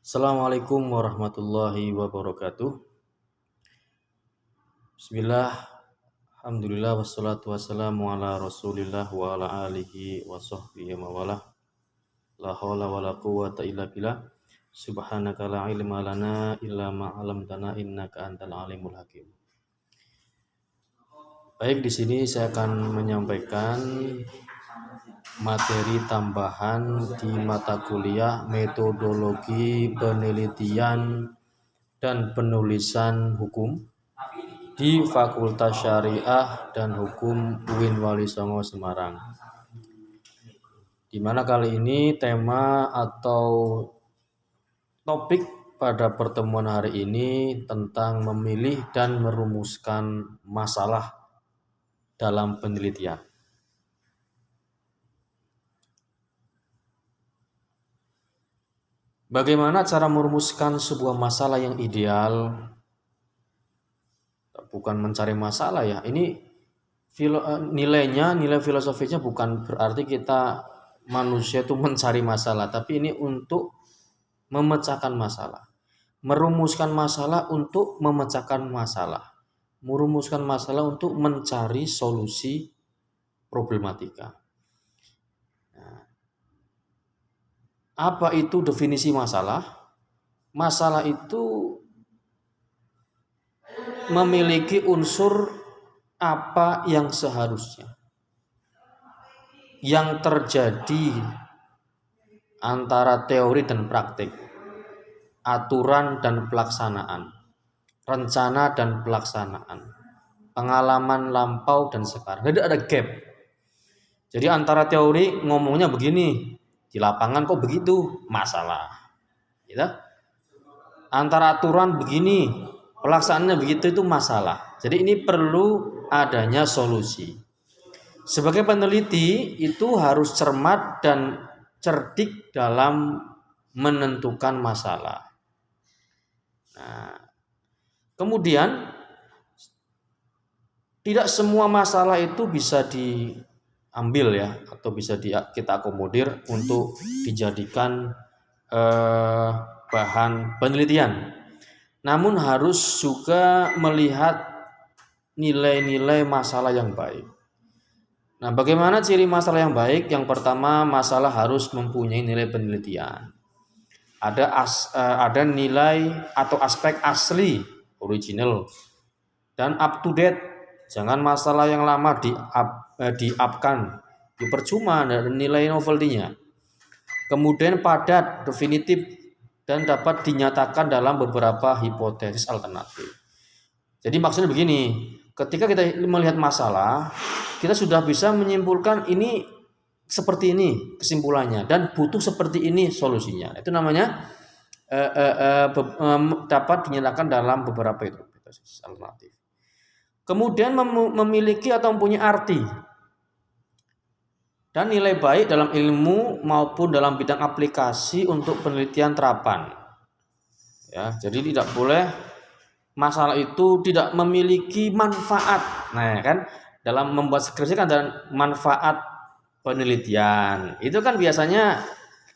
Assalamualaikum warahmatullahi wabarakatuh. Bismillah, alhamdulillah wassalatu wassalamu ala rasulillah wa ala alihi wa sahbihi mawalah. La hawla wa la quwwata illa billah. Subhanaka la ilma lana illa ma 'allamtana innaka antal alimul hakim. Baik, di sini saya akan menyampaikan materi tambahan di mata kuliah metodologi penelitian dan penulisan hukum di Fakultas Syariah dan Hukum UIN Wali Songo Semarang. Di mana kali ini tema atau topik pada pertemuan hari ini tentang memilih dan merumuskan masalah dalam penelitian. Bagaimana cara merumuskan sebuah masalah yang ideal? Bukan mencari masalah ya. Ini nilai filosofisnya bukan berarti kita manusia itu mencari masalah, tapi ini untuk memecahkan masalah. Merumuskan masalah untuk memecahkan masalah. Merumuskan masalah untuk mencari solusi problematika. Apa itu definisi masalah? Masalah itu memiliki unsur apa yang seharusnya, yang terjadi antara teori dan praktik, aturan dan pelaksanaan, rencana dan pelaksanaan, pengalaman lampau dan sekarang. Jadi ada gap. Jadi antara teori ngomongnya begini, di lapangan kok begitu, masalah. Gitu? Antara aturan begini, pelaksanaannya begitu, itu masalah. Jadi ini perlu adanya solusi. Sebagai peneliti itu harus cermat dan cerdik dalam menentukan masalah. Nah, kemudian tidak semua masalah itu bisa diambil ya, atau bisa kita akomodir untuk dijadikan bahan penelitian. Namun harus juga melihat nilai-nilai masalah yang baik. Nah, bagaimana ciri masalah yang baik? Yang pertama, masalah harus mempunyai nilai penelitian. Ada nilai atau aspek asli, original, dan up to date. Jangan masalah yang lama di-up-kan, percuma, ada nilai novelty-nya. Kemudian padat, definitif, dan dapat dinyatakan dalam beberapa hipotesis alternatif. Jadi maksudnya begini, ketika kita melihat masalah, kita sudah bisa menyimpulkan ini seperti ini kesimpulannya dan butuh seperti ini solusinya. Itu namanya dapat dinyatakan dalam beberapa hipotesis alternatif. Kemudian memiliki atau mempunyai arti dan nilai baik dalam ilmu maupun dalam bidang aplikasi untuk penelitian terapan. Ya, jadi tidak boleh masalah itu tidak memiliki manfaat. Nah, kan dalam membuat skripsi kan ada manfaat penelitian. Itu kan biasanya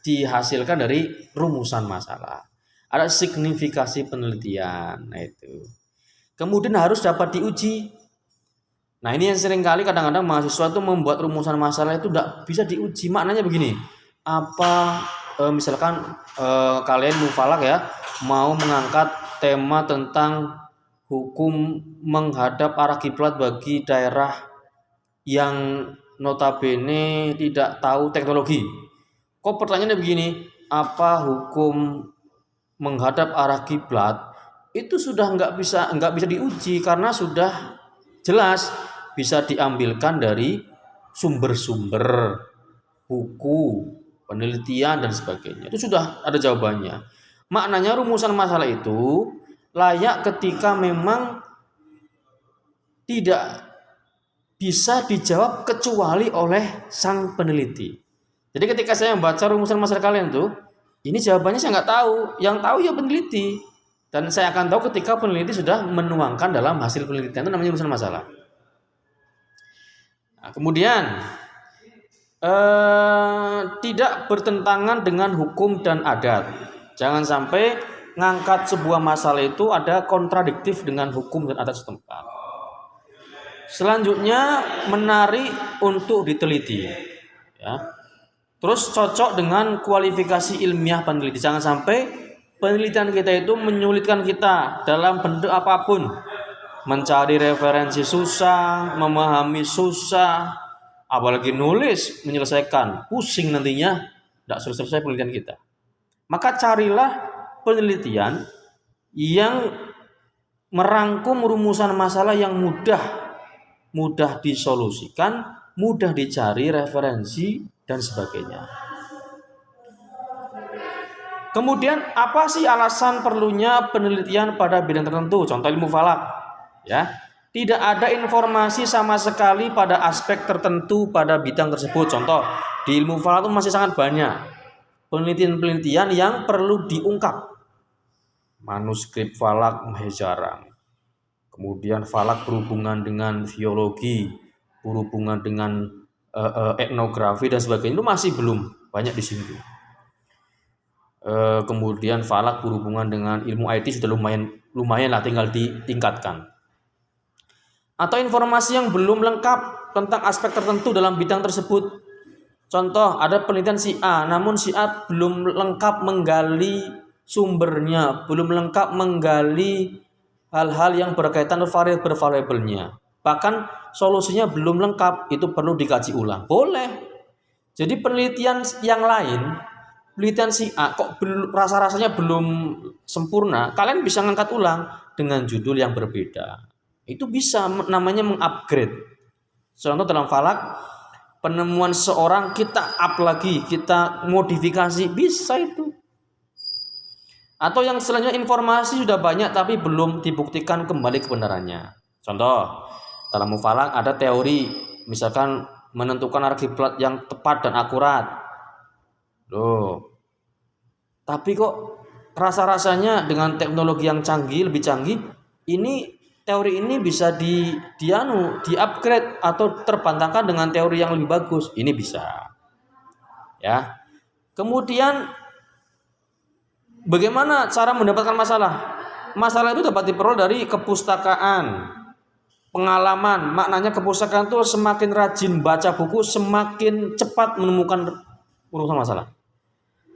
dihasilkan dari rumusan masalah. Ada signifikasi penelitian. Nah, itu. Kemudian harus dapat diuji. Nah, ini yang sering kali kadang-kadang mahasiswa itu membuat rumusan masalah itu tidak bisa diuji. Maknanya begini, misalkan kalian mufalak ya, mau mengangkat tema tentang hukum menghadap arah kiblat bagi daerah yang notabene tidak tahu teknologi. Kok pertanyaannya begini, apa hukum menghadap arah kiblat itu sudah nggak bisa diuji karena sudah jelas bisa diambilkan dari sumber-sumber buku, penelitian dan sebagainya. Itu sudah ada jawabannya. Maknanya rumusan masalah itu layak ketika memang tidak bisa dijawab kecuali oleh sang peneliti. Jadi ketika saya membaca rumusan masalah kalian tuh, ini jawabannya saya nggak tahu. Yang tahu ya peneliti. Dan saya akan tahu ketika peneliti sudah menuangkan dalam hasil penelitian, itu namanya rumusan masalah. Nah, kemudian tidak bertentangan dengan hukum dan adat. Jangan sampai ngangkat sebuah masalah itu ada kontradiktif dengan hukum dan adat setempat. Selanjutnya menarik untuk diteliti, ya. Terus cocok dengan kualifikasi ilmiah peneliti. Jangan sampai penelitian kita itu menyulitkan kita dalam bentuk apapun. Mencari referensi susah, memahami susah, apalagi nulis, menyelesaikan, pusing nantinya, tidak selesai penelitian kita. Maka carilah penelitian yang merangkum rumusan masalah yang mudah disolusikan, mudah dicari referensi dan sebagainya. Kemudian apa sih alasan perlunya penelitian pada bidang tertentu? Contoh ilmu falak. Ya, tidak ada informasi sama sekali pada aspek tertentu pada bidang tersebut. Contoh, di ilmu falak itu masih sangat banyak penelitian-penelitian yang perlu diungkap. Manuskrip falak masih jarang. Kemudian falak berhubungan dengan biologi, berhubungan dengan etnografi dan sebagainya, itu masih belum banyak di sini. Kemudian falak berhubungan dengan ilmu IT sudah lumayan lah, tinggal ditingkatkan. Atau informasi yang belum lengkap tentang aspek tertentu dalam bidang tersebut. Contoh, ada penelitian si A, namun si A belum lengkap menggali sumbernya, belum lengkap menggali hal-hal yang berkaitan variabel-variabelnya. Bahkan solusinya belum lengkap, itu perlu dikaji ulang. Boleh. Jadi penelitian yang lain, penelitian si A kok rasa-rasanya belum sempurna, kalian bisa ngangkat ulang dengan judul yang berbeda. Itu bisa namanya mengupgrade. Contoh dalam falak, penemuan seorang kita up lagi, kita modifikasi, bisa itu. Atau yang selanjutnya informasi sudah banyak tapi belum dibuktikan kembali kebenarannya. Contoh, dalam falak ada teori, misalkan menentukan arah kiblat yang tepat dan akurat. Loh. Tapi kok rasa-rasanya dengan teknologi yang canggih, lebih canggih, teori ini bisa di-upgrade atau terbantahkan dengan teori yang lebih bagus. Ini bisa. Ya. Kemudian bagaimana cara mendapatkan masalah? Masalah itu dapat diperoleh dari kepustakaan, pengalaman. Maknanya kepustakaan itu semakin rajin baca buku, semakin cepat menemukan urusan masalah.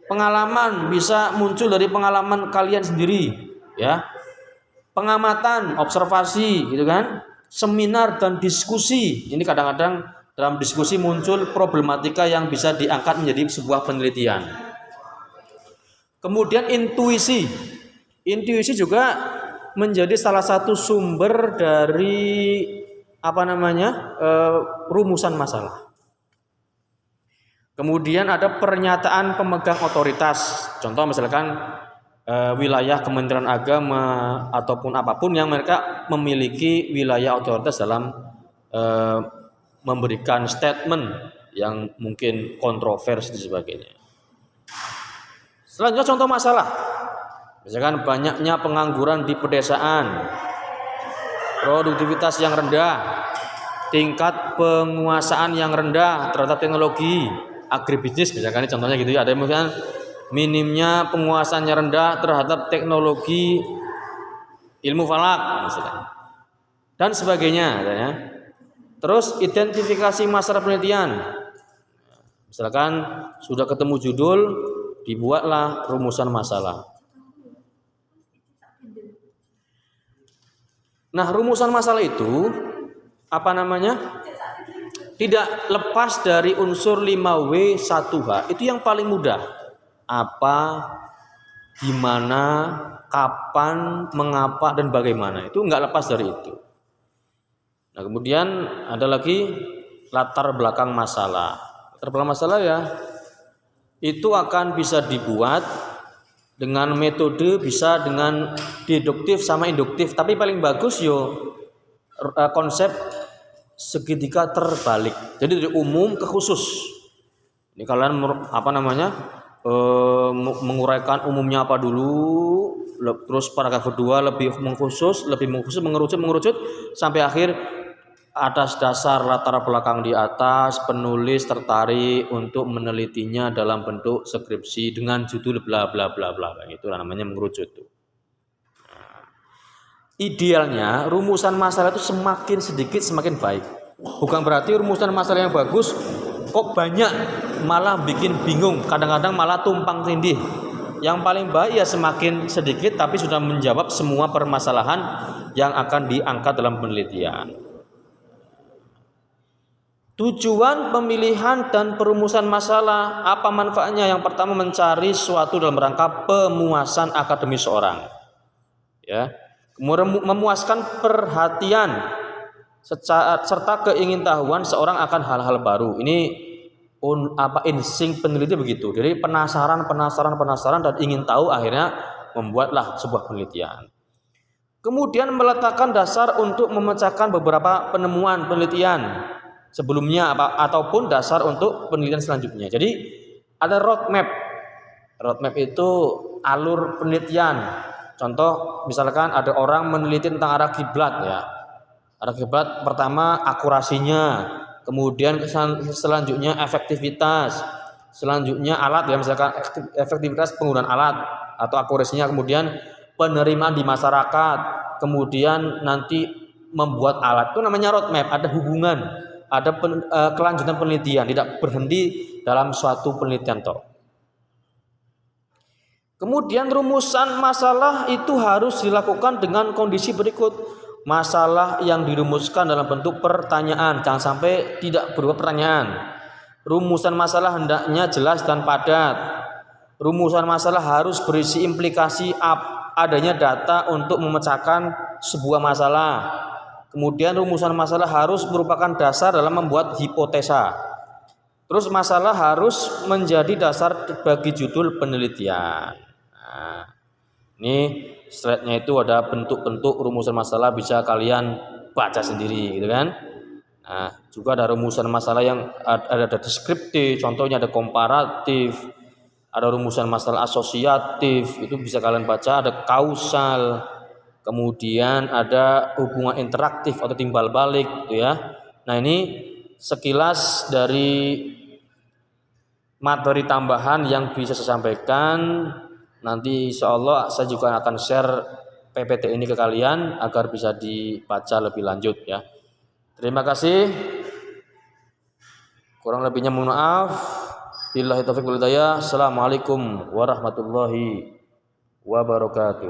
Pengalaman bisa muncul dari pengalaman kalian sendiri, ya. Pengamatan, observasi, gitu kan? Seminar dan diskusi. Ini kadang-kadang dalam diskusi muncul problematika yang bisa diangkat menjadi sebuah penelitian. Kemudian intuisi. Intuisi juga menjadi salah satu sumber dari rumusan masalah. Kemudian ada pernyataan pemegang otoritas. Contoh misalkan wilayah Kementerian Agama ataupun apapun yang mereka memiliki wilayah otoritas dalam memberikan statement yang mungkin kontroversi dan sebagainya. Selanjutnya contoh masalah. Misalkan banyaknya pengangguran di pedesaan, produktivitas yang rendah, tingkat penguasaan yang rendah terhadap teknologi, agribisnis misalkan, contohnya gitu ya. Ada misalkan minimnya penguasaannya rendah terhadap teknologi ilmu falak misalkan, dan sebagainya ya. Terus identifikasi masalah penelitian. Misalkan sudah ketemu judul, dibuatlah rumusan masalah. Nah, rumusan masalah itu tidak lepas dari unsur 5W1H. Itu yang paling mudah. Apa, di mana, kapan, mengapa, dan bagaimana. Itu enggak lepas dari itu. Nah, kemudian ada lagi latar belakang masalah. Latar belakang masalah ya, itu akan bisa dibuat dengan metode, bisa dengan deduktif sama induktif. Tapi paling bagus konsep segitiga terbalik. Jadi dari umum ke khusus. Ini kalian menguraikan umumnya apa dulu, terus paragraf kedua lebih mengkhusus, mengerucut sampai akhir atas dasar latar belakang di atas, penulis tertarik untuk menelitinya dalam bentuk skripsi dengan judul bla bla bla bla. Itulah namanya mengerucut tuh. Idealnya rumusan masalah itu semakin sedikit semakin baik. Bukan berarti rumusan masalah yang bagus kok banyak malah bikin bingung, kadang-kadang malah tumpang tindih. Yang paling baik ya semakin sedikit tapi sudah menjawab semua permasalahan yang akan diangkat dalam penelitian. Tujuan pemilihan dan perumusan masalah, apa manfaatnya? Yang pertama, mencari suatu dalam rangka pemuasan akademis seorang. Ya. Kemudian memuaskan perhatian serta keingintahuan seorang akan hal-hal baru. Ini insting peneliti begitu. Jadi penasaran dan ingin tahu, akhirnya membuatlah sebuah penelitian. Kemudian meletakkan dasar untuk memecahkan beberapa penemuan penelitian sebelumnya ataupun dasar untuk penelitian selanjutnya. Jadi ada roadmap. Roadmap itu alur penelitian. Contoh misalkan ada orang meneliti tentang arah kiblat ya. Arah kiblat pertama akurasinya, kemudian selanjutnya efektivitas, selanjutnya alat ya, misalkan efektivitas penggunaan alat atau akurasinya, kemudian penerimaan di masyarakat, kemudian nanti membuat alat. Itu namanya roadmap, ada hubungan, ada kelanjutan penelitian, tidak berhenti dalam suatu penelitian toh. Kemudian rumusan masalah itu harus dilakukan dengan kondisi berikut. Masalah yang dirumuskan dalam bentuk pertanyaan, jangan sampai tidak berupa pertanyaan. Rumusan masalah hendaknya jelas dan padat. Rumusan masalah harus berisi implikasi adanya data untuk memecahkan sebuah masalah. Kemudian rumusan masalah harus merupakan dasar dalam membuat hipotesa. Terus masalah harus menjadi dasar bagi judul penelitian. Nah, ini slide-nya itu ada bentuk-bentuk rumusan masalah, bisa kalian baca sendiri gitu kan. Nah, juga ada rumusan masalah yang ada deskriptif, contohnya ada komparatif, ada rumusan masalah asosiatif, itu bisa kalian baca, ada kausal, kemudian ada hubungan interaktif atau timbal balik gitu ya. Nah, ini sekilas dari materi tambahan yang bisa saya sampaikan. Nanti insya Allah saya juga akan share PPT ini ke kalian agar bisa dibaca lebih lanjut ya. Terima kasih. Kurang lebihnya mohon maaf. Billahi taufiq wal hidayah. Assalamualaikum warahmatullahi wabarakatuh.